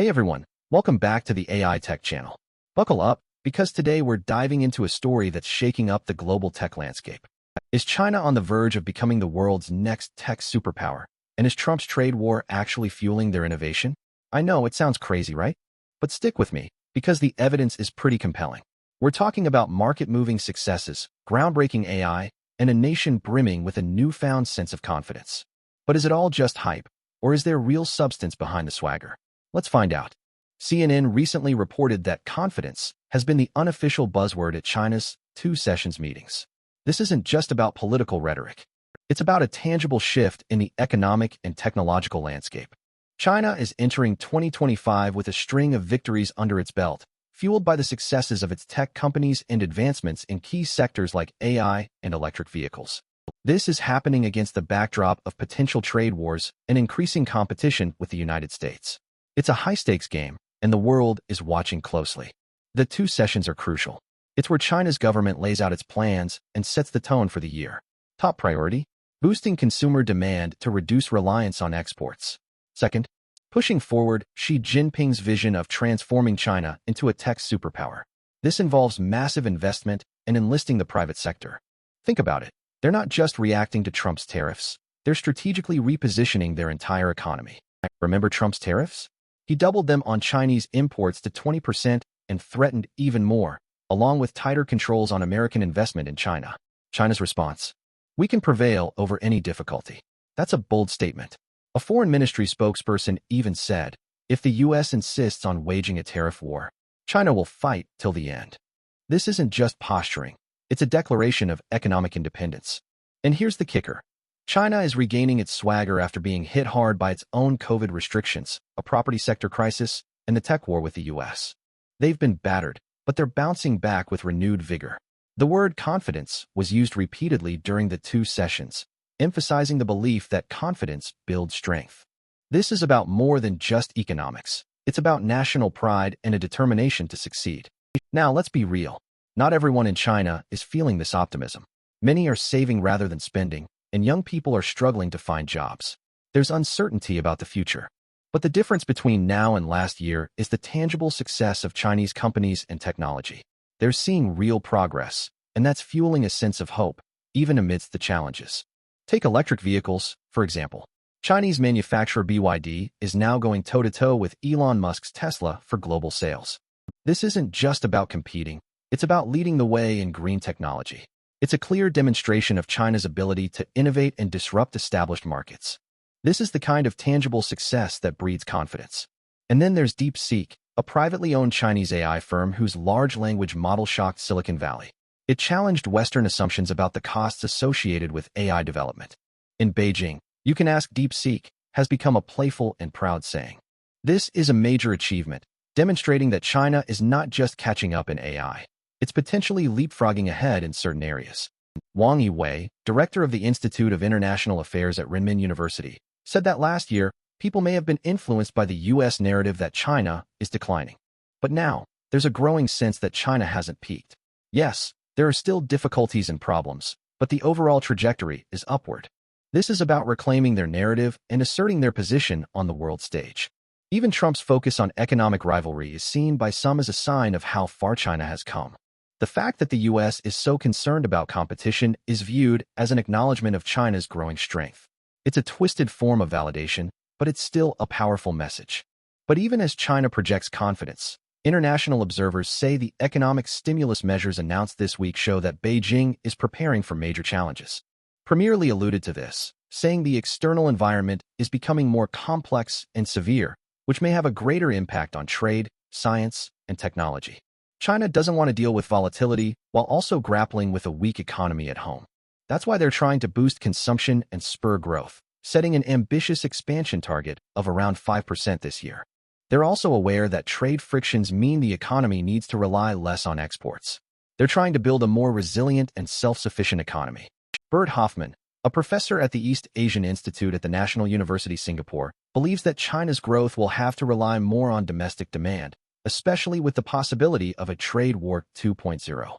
Hey everyone, welcome back to the AI Tech channel. Buckle up, because today we're diving into a story that's shaking up the global tech landscape. Is China on the verge of becoming the world's next tech superpower? And is Trump's trade war actually fueling their innovation? I know it sounds crazy, right? But stick with me, because the evidence is pretty compelling. We're talking about market-moving successes, groundbreaking AI, and a nation brimming with a newfound sense of confidence. But is it all just hype, or is there real substance behind the swagger? Let's find out. CNN recently reported that confidence has been the unofficial buzzword at China's Two Sessions meetings. This isn't just about political rhetoric. It's about a tangible shift in the economic and technological landscape. China is entering 2025 with a string of victories under its belt, fueled by the successes of its tech companies and advancements in key sectors like AI and electric vehicles. This is happening against the backdrop of potential trade wars and increasing competition with the United States. It's a high-stakes game, and the world is watching closely. The two sessions are crucial. It's where China's government lays out its plans and sets the tone for the year. Top priority: boosting consumer demand to reduce reliance on exports. Second, pushing forward Xi Jinping's vision of transforming China into a tech superpower. This involves massive investment and enlisting the private sector. Think about it. They're not just reacting to Trump's tariffs. They're strategically repositioning their entire economy. Remember Trump's tariffs? He doubled them on Chinese imports to 20% and threatened even more, along with tighter controls on American investment in China. China's response: we can prevail over any difficulty. That's a bold statement. A foreign ministry spokesperson even said, if the U.S. insists on waging a tariff war, China will fight till the end. This isn't just posturing. It's a declaration of economic independence. And here's the kicker. China is regaining its swagger after being hit hard by its own COVID restrictions, a property sector crisis, and the tech war with the U.S. They've been battered, but they're bouncing back with renewed vigor. The word confidence was used repeatedly during the two sessions, emphasizing the belief that confidence builds strength. This is about more than just economics. It's about national pride and a determination to succeed. Now, let's be real. Not everyone in China is feeling this optimism. Many are saving rather than spending, and young people are struggling to find jobs. There's uncertainty about the future. But the difference between now and last year is the tangible success of Chinese companies and technology. They're seeing real progress, and that's fueling a sense of hope, even amidst the challenges. Take electric vehicles, for example. Chinese manufacturer BYD is now going toe-to-toe with Elon Musk's Tesla for global sales. This isn't just about competing. It's about leading the way in green technology. It's a clear demonstration of China's ability to innovate and disrupt established markets. This is the kind of tangible success that breeds confidence. And then there's DeepSeek, a privately owned Chinese AI firm whose large language model shocked Silicon Valley. It challenged Western assumptions about the costs associated with AI development. In Beijing, "You can ask DeepSeek" has become a playful and proud saying. This is a major achievement, demonstrating that China is not just catching up in AI. It's potentially leapfrogging ahead in certain areas. Wang Yiwei, director of the Institute of International Affairs at Renmin University, said that last year, people may have been influenced by the U.S. narrative that China is declining. But now, there's a growing sense that China hasn't peaked. Yes, there are still difficulties and problems, but the overall trajectory is upward. This is about reclaiming their narrative and asserting their position on the world stage. Even Trump's focus on economic rivalry is seen by some as a sign of how far China has come. The fact that the U.S. is so concerned about competition is viewed as an acknowledgement of China's growing strength. It's a twisted form of validation, but it's still a powerful message. But even as China projects confidence, international observers say the economic stimulus measures announced this week show that Beijing is preparing for major challenges. Premier Li alluded to this, saying the external environment is becoming more complex and severe, which may have a greater impact on trade, science, and technology. China doesn't want to deal with volatility while also grappling with a weak economy at home. That's why they're trying to boost consumption and spur growth, setting an ambitious expansion target of around 5% this year. They're also aware that trade frictions mean the economy needs to rely less on exports. They're trying to build a more resilient and self-sufficient economy. Bert Hoffman, a professor at the East Asian Institute at the National University Singapore, believes that China's growth will have to rely more on domestic demand, especially with the possibility of a trade war 2.0.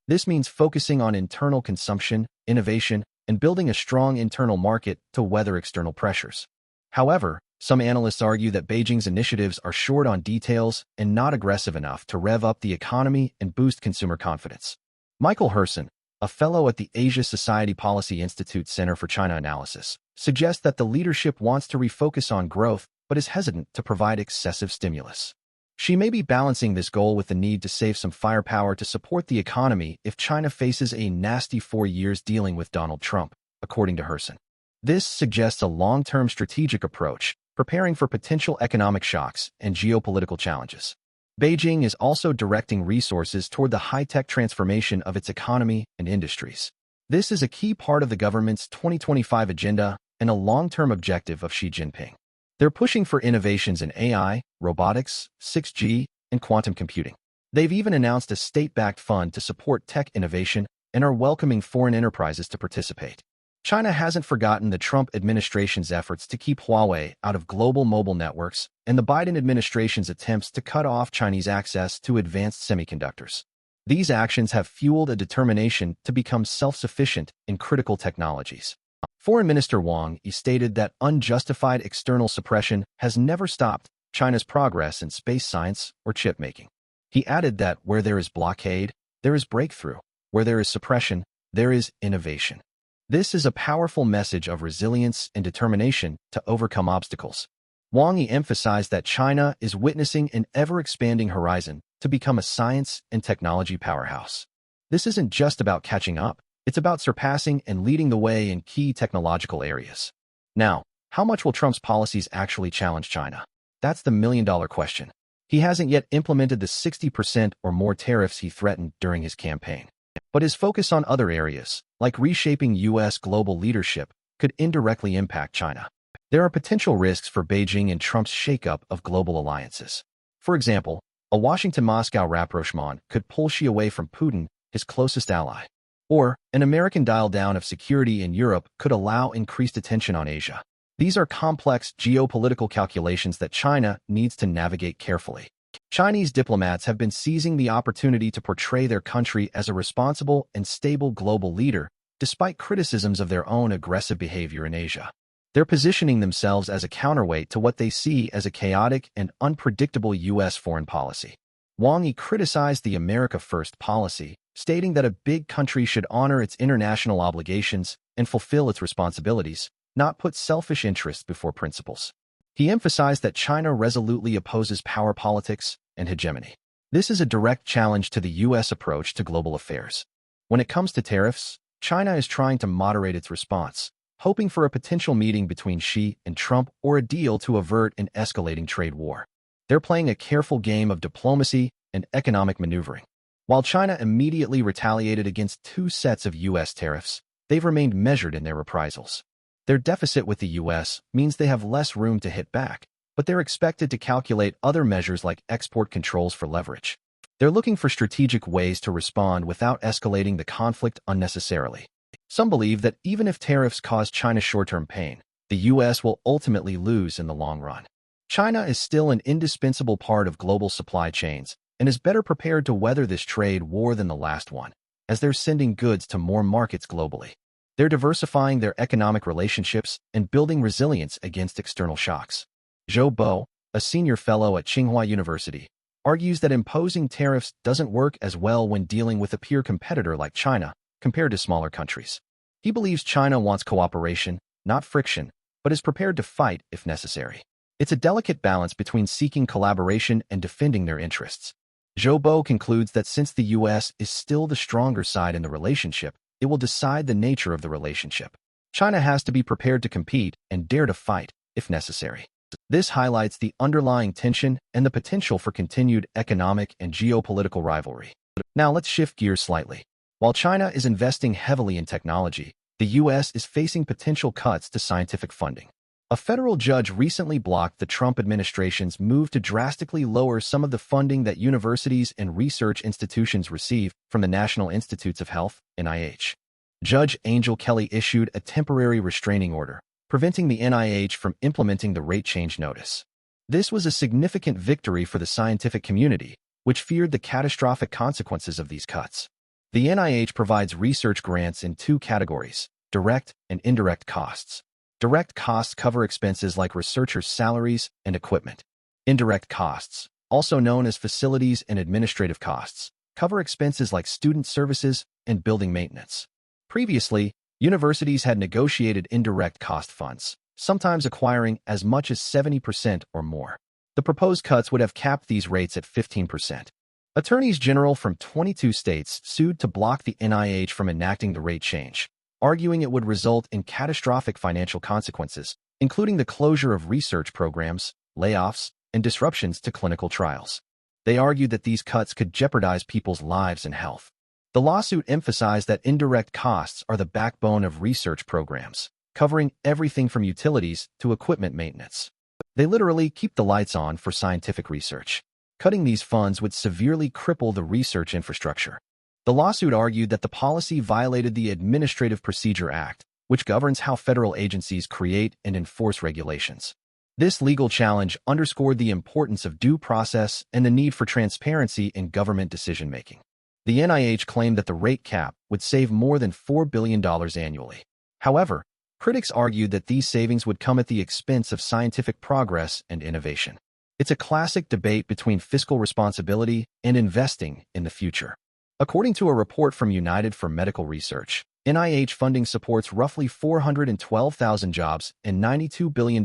This means focusing on internal consumption, innovation, and building a strong internal market to weather external pressures. However, Some analysts argue that Beijing's initiatives are short on details and not aggressive enough to rev up the economy and boost consumer confidence. Michael Herson, a fellow at the Asia Society Policy Institute Center for China Analysis, suggests that the leadership wants to refocus on growth but is hesitant to provide excessive stimulus. She may be balancing this goal with the need to save some firepower to support the economy if China faces a nasty 4 years dealing with Donald Trump, according to Herson. This suggests a long-term strategic approach, preparing for potential economic shocks and geopolitical challenges. Beijing is also directing resources toward the high-tech transformation of its economy and industries. This is a key part of the government's 2025 agenda and a long-term objective of Xi Jinping. They're pushing for innovations in AI, robotics, 6G, and quantum computing. They've even announced a state-backed fund to support tech innovation and are welcoming foreign enterprises to participate. China hasn't forgotten the Trump administration's efforts to keep Huawei out of global mobile networks and the Biden administration's attempts to cut off Chinese access to advanced semiconductors. These actions have fueled a determination to become self-sufficient in critical technologies. Foreign Minister Wang Yi stated that unjustified external suppression has never stopped China's progress in space science or chip making. He added that where there is blockade, there is breakthrough. Where there is suppression, there is innovation. This is a powerful message of resilience and determination to overcome obstacles. Wang Yi emphasized that China is witnessing an ever-expanding horizon to become a science and technology powerhouse. This isn't just about catching up. It's about surpassing and leading the way in key technological areas. Now, how much will Trump's policies actually challenge China? That's the million-dollar question. He hasn't yet implemented the 60% or more tariffs he threatened during his campaign. But his focus on other areas, like reshaping U.S. global leadership, could indirectly impact China. There are potential risks for Beijing and Trump's shakeup of global alliances. For example, a Washington-Moscow rapprochement could pull Xi away from Putin, his closest ally. Or, an American dial-down of security in Europe could allow increased attention on Asia. These are complex geopolitical calculations that China needs to navigate carefully. Chinese diplomats have been seizing the opportunity to portray their country as a responsible and stable global leader, despite criticisms of their own aggressive behavior in Asia. They're positioning themselves as a counterweight to what they see as a chaotic and unpredictable U.S. foreign policy. Wang Yi criticized the America First policy, stating that a big country should honor its international obligations and fulfill its responsibilities, not put selfish interests before principles. He emphasized that China resolutely opposes power politics and hegemony. This is a direct challenge to the U.S. approach to global affairs. When it comes to tariffs, China is trying to moderate its response, hoping for a potential meeting between Xi and Trump or a deal to avert an escalating trade war. They're playing a careful game of diplomacy and economic maneuvering. While China immediately retaliated against 2 sets of U.S. tariffs, they've remained measured in their reprisals. Their deficit with the U.S. means they have less room to hit back, but they're expected to calculate other measures like export controls for leverage. They're looking for strategic ways to respond without escalating the conflict unnecessarily. Some believe that even if tariffs cause China short-term pain, the U.S. will ultimately lose in the long run. China is still an indispensable part of global supply chains and is better prepared to weather this trade war than the last one, as they're sending goods to more markets globally. They're diversifying their economic relationships and building resilience against external shocks. Zhou Bo, a senior fellow at Tsinghua University, argues that imposing tariffs doesn't work as well when dealing with a peer competitor like China compared to smaller countries. He believes China wants cooperation, not friction, but is prepared to fight if necessary. It's a delicate balance between seeking collaboration and defending their interests. Zhou Bo concludes that since the U.S. is still the stronger side in the relationship, it will decide the nature of the relationship. China has to be prepared to compete and dare to fight, if necessary. This highlights the underlying tension and the potential for continued economic and geopolitical rivalry. Now let's shift gears slightly. While China is investing heavily in technology, the U.S. is facing potential cuts to scientific funding. A federal judge recently blocked the Trump administration's move to drastically lower some of the funding that universities and research institutions receive from the National Institutes of Health, NIH. Judge Angel Kelly issued a temporary restraining order, preventing the NIH from implementing the rate change notice. This was a significant victory for the scientific community, which feared the catastrophic consequences of these cuts. The NIH provides research grants in 2 categories: direct and indirect costs. Direct costs cover expenses like researchers' salaries and equipment. Indirect costs, also known as facilities and administrative costs, cover expenses like student services and building maintenance. Previously, universities had negotiated indirect cost funds, sometimes acquiring as much as 70% or more. The proposed cuts would have capped these rates at 15%. Attorneys general from 22 states sued to block the NIH from enacting the rate change, arguing it would result in catastrophic financial consequences, including the closure of research programs, layoffs, and disruptions to clinical trials. They argued that these cuts could jeopardize people's lives and health. The lawsuit emphasized that indirect costs are the backbone of research programs, covering everything from utilities to equipment maintenance. They literally keep the lights on for scientific research. Cutting these funds would severely cripple the research infrastructure. The lawsuit argued that the policy violated the Administrative Procedure Act, which governs how federal agencies create and enforce regulations. This legal challenge underscored the importance of due process and the need for transparency in government decision-making. The NIH claimed that the rate cap would save more than $4 billion annually. However, critics argued that these savings would come at the expense of scientific progress and innovation. It's a classic debate between fiscal responsibility and investing in the future. According to a report from United for Medical Research, NIH funding supports roughly 412,000 jobs and $92 billion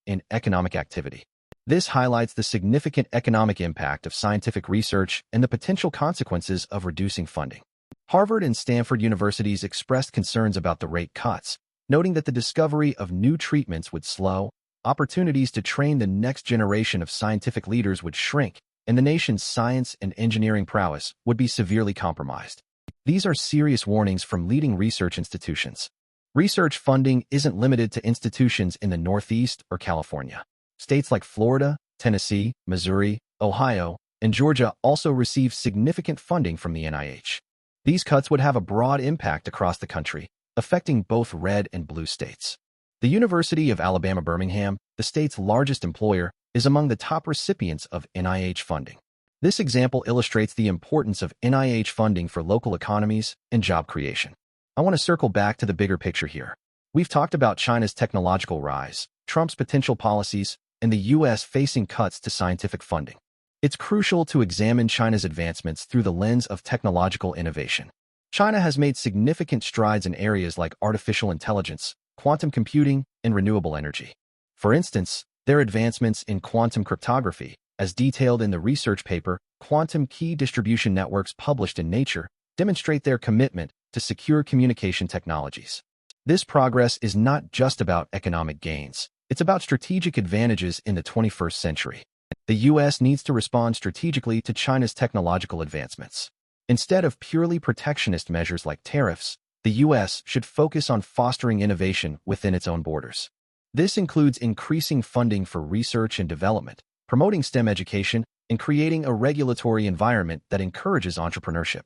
in economic activity. This highlights the significant economic impact of scientific research and the potential consequences of reducing funding. Harvard and Stanford universities expressed concerns about the rate cuts, noting that the discovery of new treatments would slow, opportunities to train the next generation of scientific leaders would shrink, and the nation's science and engineering prowess would be severely compromised. These are serious warnings from leading research institutions. Research funding isn't limited to institutions in the Northeast or California. States like Florida, Tennessee, Missouri, Ohio, and Georgia also receive significant funding from the NIH. These cuts would have a broad impact across the country, affecting both red and blue states. The University of Alabama Birmingham, the state's largest employer, is among the top recipients of NIH funding. This example illustrates the importance of NIH funding for local economies and job creation. I want to circle back to the bigger picture here. We've talked about China's technological rise, Trump's potential policies, and the U.S. facing cuts to scientific funding. It's crucial to examine China's advancements through the lens of technological innovation. China has made significant strides in areas like artificial intelligence, quantum computing, and renewable energy. For instance, their advancements in quantum cryptography, as detailed in the research paper Quantum Key Distribution Networks published in Nature, demonstrate their commitment to secure communication technologies. This progress is not just about economic gains. It's about strategic advantages in the 21st century. The U.S. needs to respond strategically to China's technological advancements. Instead of purely protectionist measures like tariffs, the U.S. should focus on fostering innovation within its own borders. This includes increasing funding for research and development, promoting STEM education, and creating a regulatory environment that encourages entrepreneurship.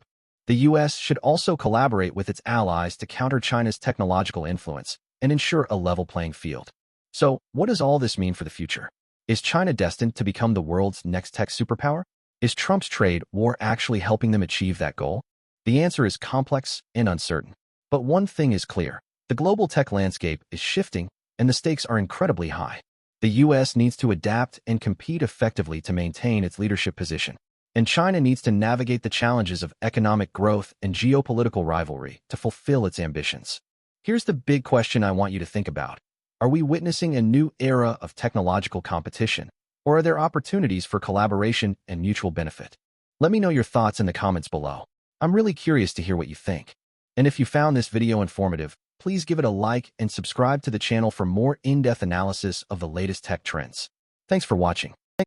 The U.S. should also collaborate with its allies to counter China's technological influence and ensure a level playing field. So, what does all this mean for the future? Is China destined to become the world's next tech superpower? Is Trump's trade war actually helping them achieve that goal? The answer is complex and uncertain. But one thing is clear. The global tech landscape is shifting, and the stakes are incredibly high. The U.S. needs to adapt and compete effectively to maintain its leadership position. And China needs to navigate the challenges of economic growth and geopolitical rivalry to fulfill its ambitions. Here's the big question I want you to think about. Are we witnessing a new era of technological competition, or are there opportunities for collaboration and mutual benefit? Let me know your thoughts in the comments below. I'm really curious to hear what you think. And if you found this video informative, please give it a like and subscribe to the channel for more in-depth analysis of the latest tech trends. Thanks for watching.